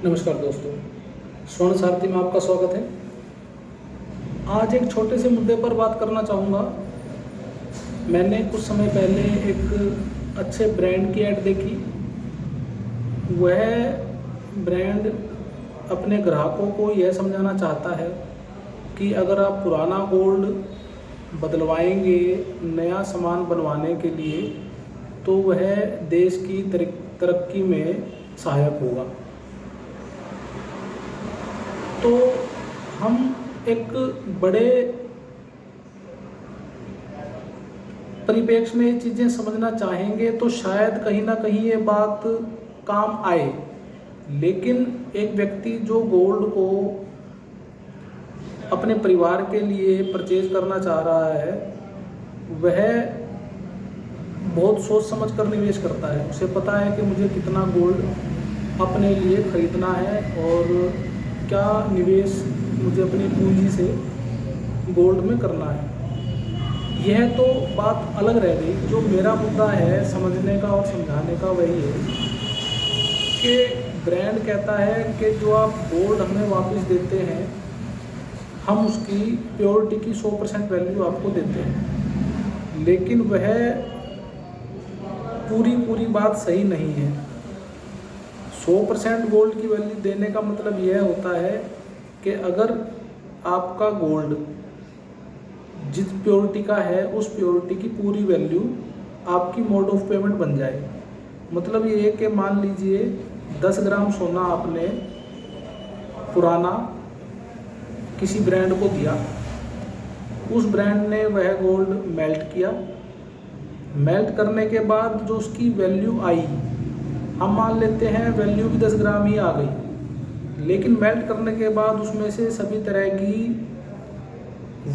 नमस्कार दोस्तों, स्वर्ण सारथी में आपका स्वागत है। आज एक छोटे से मुद्दे पर बात करना चाहूँगा। मैंने कुछ समय पहले एक अच्छे ब्रांड की ऐड देखी। वह ब्रांड अपने ग्राहकों को यह समझाना चाहता है कि अगर आप पुराना गोल्ड बदलवाएंगे नया सामान बनवाने के लिए तो वह देश की तरक्की में सहायक होगा। तो हम एक बड़े परिप्रेक्ष्य में ये चीज़ें समझना चाहेंगे तो शायद कहीं ना कहीं ये बात काम आए। लेकिन एक व्यक्ति जो गोल्ड को अपने परिवार के लिए परचेज करना चाह रहा है वह बहुत सोच समझ कर निवेश करता है। उसे पता है कि मुझे कितना गोल्ड अपने लिए खरीदना है और क्या निवेश मुझे अपनी पूंजी से गोल्ड में करना है। यह तो बात अलग रह गई। जो मेरा मुद्दा है समझने का और समझाने का वही है कि ब्रांड कहता है कि जो आप गोल्ड हमें वापस देते हैं हम उसकी प्योरिटी की 100% वैल्यू आपको देते हैं। लेकिन वह पूरी बात सही नहीं है। 100% गोल्ड की वैल्यू देने का मतलब यह होता है कि अगर आपका गोल्ड जिस प्योरिटी का है उस प्योरिटी की पूरी वैल्यू आपकी मोड ऑफ पेमेंट बन जाए। मतलब ये है कि मान लीजिए 10 ग्राम सोना आपने पुराना किसी ब्रांड को दिया, उस ब्रांड ने वह गोल्ड मेल्ट किया। मेल्ट करने के बाद जो उसकी वैल्यू आई, हम मान लेते हैं वैल्यू भी 10 ग्राम ही आ गई, लेकिन मेल्ट करने के बाद उसमें से सभी तरह की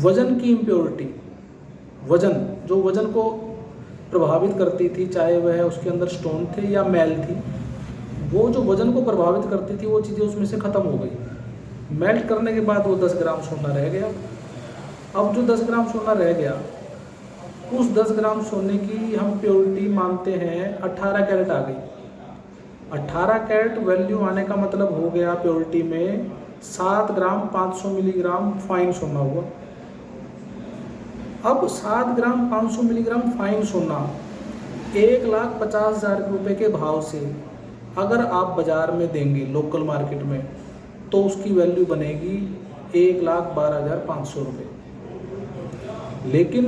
वज़न की इम्प्योरिटी, जो वज़न को प्रभावित करती थी, चाहे वह उसके अंदर स्टोन थे या मैल थी, वो जो वज़न को प्रभावित करती थी वो चीज़ें उसमें से ख़त्म हो गई। मेल्ट करने के बाद वो 10 ग्राम सोना रह गया। अब जो 10 ग्राम सोना रह गया उस 10 ग्राम सोने की हम प्योरिटी मानते हैं 18 कैरेट आ गई। 18 कैरेट वैल्यू आने का मतलब हो गया प्योरिटी में 7 ग्राम 500 मिलीग्राम फाइन सोना हुआ। अब 7 ग्राम 500 मिलीग्राम फाइन सोना 1,50,000 रुपये के भाव से अगर आप बाज़ार में देंगे लोकल मार्केट में तो उसकी वैल्यू बनेगी 1,12,500 रुपये। लेकिन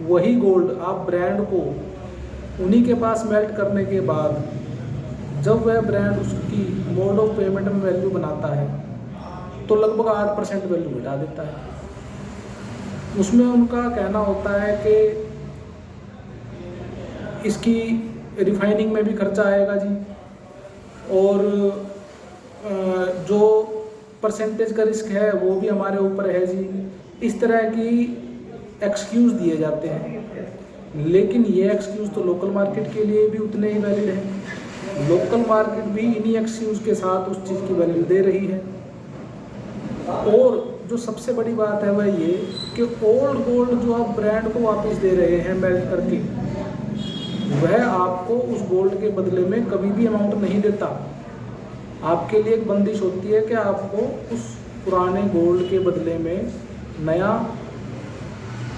वही गोल्ड आप ब्रांड को उन्हीं के पास मेल्ट करने के बाद जब वह ब्रांड उसकी मोड ऑफ पेमेंट में वैल्यू बनाता है तो लगभग 8% वैल्यू घटा देता है। उसमें उनका कहना होता है कि इसकी रिफाइनिंग में भी खर्चा आएगा जी, और जो परसेंटेज का रिस्क है वो भी हमारे ऊपर है जी। इस तरह की एक्सक्यूज़ दिए जाते हैं। लेकिन ये एक्सक्यूज़ तो लोकल मार्केट के लिए भी उतने ही वैलिड है। लोकल मार्केट भी इन्हीं एक्सक्यूज़ के साथ उस चीज़ की वैल्यू दे रही है। और जो सबसे बड़ी बात है वह ये कि ओल्ड गोल्ड जो आप ब्रांड को वापस दे रहे हैं मेल्ट करके, वह आपको उस गोल्ड के बदले में कभी भी अमाउंट नहीं देता। आपके लिए एक बंदिश होती है कि आपको उस पुराने गोल्ड के बदले में नया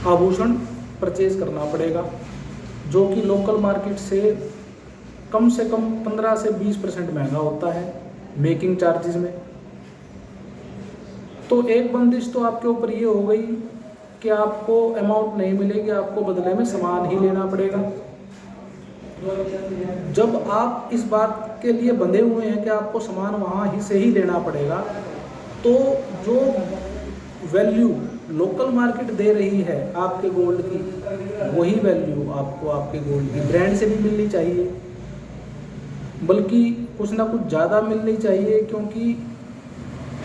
आभूषण परचेज करना पड़ेगा, जो कि लोकल मार्केट से कम 15 से 20% महंगा होता है मेकिंग चार्जेस में। तो एक बंदिश तो आपके ऊपर ये हो गई कि आपको अमाउंट नहीं मिलेगी, आपको बदले में सामान ही लेना पड़ेगा। जब आप इस बात के लिए बंधे हुए हैं कि आपको सामान वहाँ ही से ही लेना पड़ेगा, तो जो वैल्यू लोकल मार्केट दे रही है आपके गोल्ड की, वही वैल्यू आपको आपके गोल्ड की ब्रांड से भी मिलनी चाहिए, बल्कि कुछ ना कुछ ज़्यादा मिलनी चाहिए। क्योंकि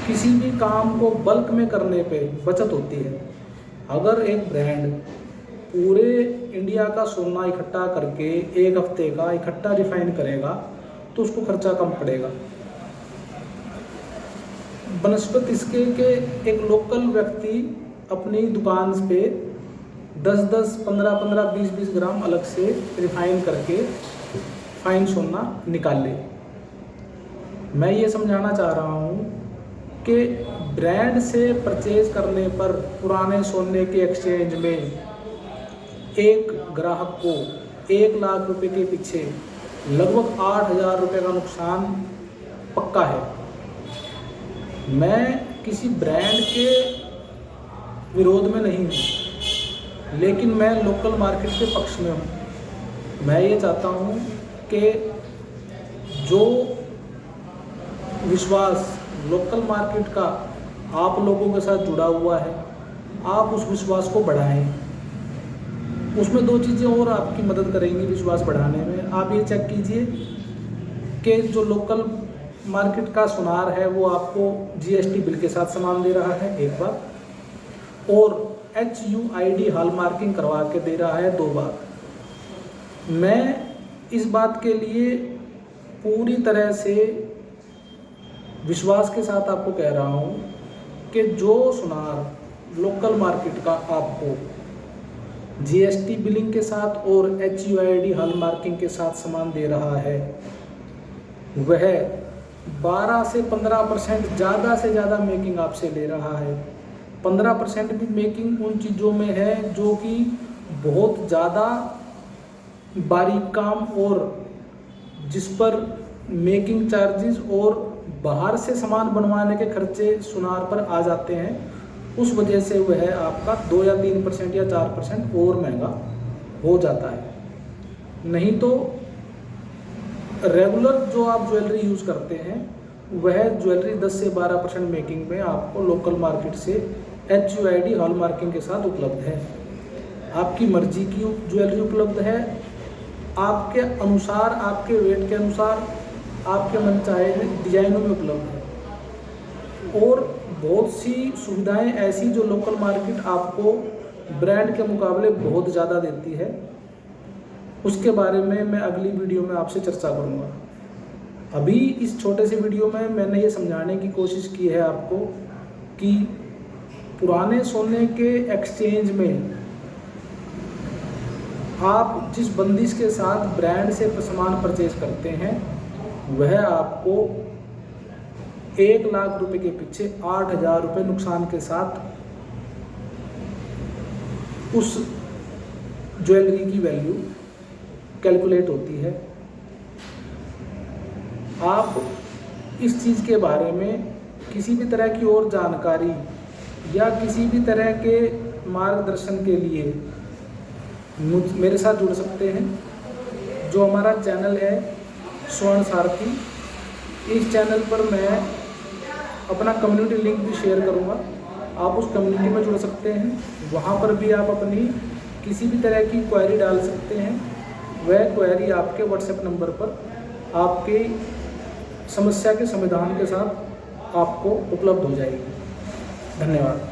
किसी भी काम को बल्क में करने पे बचत होती है। अगर एक ब्रांड पूरे इंडिया का सोना इकट्ठा करके एक हफ्ते का इकट्ठा रिफाइन करेगा तो उसको खर्चा कम पड़ेगा, बनस्पत इसके कि एक लोकल व्यक्ति अपनी दुकान पे 10-10, 15-15, 20-20 ग्राम अलग से रिफाइन करके फाइन सोना निकाल ले। मैं ये समझाना चाह रहा हूँ कि ब्रांड से परचेज करने पर पुराने सोने के एक्सचेंज में एक ग्राहक को 1 लाख रुपए के पीछे लगभग 8,000 रुपये का नुकसान पक्का है। मैं किसी ब्रांड के विरोध में नहीं हूँ, लेकिन मैं लोकल मार्केट के पक्ष में हूँ। मैं ये चाहता हूँ कि जो विश्वास लोकल मार्केट का आप लोगों के साथ जुड़ा हुआ है, आप उस विश्वास को बढ़ाएं। उसमें 2 चीज़ें और आपकी मदद करेंगी विश्वास बढ़ाने में। आप ये चेक कीजिए कि जो लोकल मार्केट का सुनार है वो आपको GST बिल के साथ सामान दे रहा है 1 बार, और HUID हॉल मार्किंग करवा के दे रहा है 2 बार। मैं इस बात के लिए पूरी तरह से विश्वास के साथ आपको कह रहा हूँ कि जो सुनार लोकल मार्केट का आपको GST बिलिंग के साथ और HUID हॉल मार्किंग के साथ सामान दे रहा है, वह 12 से 15% ज़्यादा से ज़्यादा मेकिंग आपसे ले रहा है। 15% भी मेकिंग उन चीज़ों में है जो कि बहुत ज़्यादा बारीक काम और जिस पर मेकिंग चार्जेस और बाहर से सामान बनवाने के खर्चे सुनार पर आ जाते हैं। उस वजह से वह आपका 2 या 3% या 4% और महंगा हो जाता है। नहीं तो रेगुलर जो आप ज्वेलरी यूज़ करते हैं वह ज्वेलरी 10 से 12% मेकिंग में आपको लोकल मार्केट से HUID हॉल मार्किंग के साथ उपलब्ध है। आपकी मर्जी की ज्वेलरी उपलब्ध है, आपके अनुसार, आपके वेट के अनुसार, आपके मनचाहे डिजाइनों में उपलब्ध है। और बहुत सी सुविधाएं ऐसी जो लोकल मार्केट आपको ब्रांड के मुकाबले बहुत ज़्यादा देती है, उसके बारे में मैं अगली वीडियो में आपसे चर्चा करूँगा। अभी इस छोटे से वीडियो में मैंने ये समझाने की कोशिश की है आपको कि पुराने सोने के एक्सचेंज में आप जिस बंदिश के साथ ब्रांड से सामान परचेज करते हैं वह आपको 1 लाख रुपए के पीछे 8,000 रुपये नुकसान के साथ उस ज्वेलरी की वैल्यू कैलकुलेट होती है। आप इस चीज़ के बारे में किसी भी तरह की और जानकारी या किसी भी तरह के मार्गदर्शन के लिए मेरे साथ जुड़ सकते हैं। जो हमारा चैनल है स्वर्ण सारथी, इस चैनल पर मैं अपना कम्युनिटी लिंक भी शेयर करूंगा। आप उस कम्युनिटी में जुड़ सकते हैं, वहां पर भी आप अपनी किसी भी तरह की क्वेरी डाल सकते हैं। वह क्वेरी आपके व्हाट्सएप नंबर पर आपकी समस्या के समाधान के साथ आपको उपलब्ध हो जाएगी। धन्यवाद।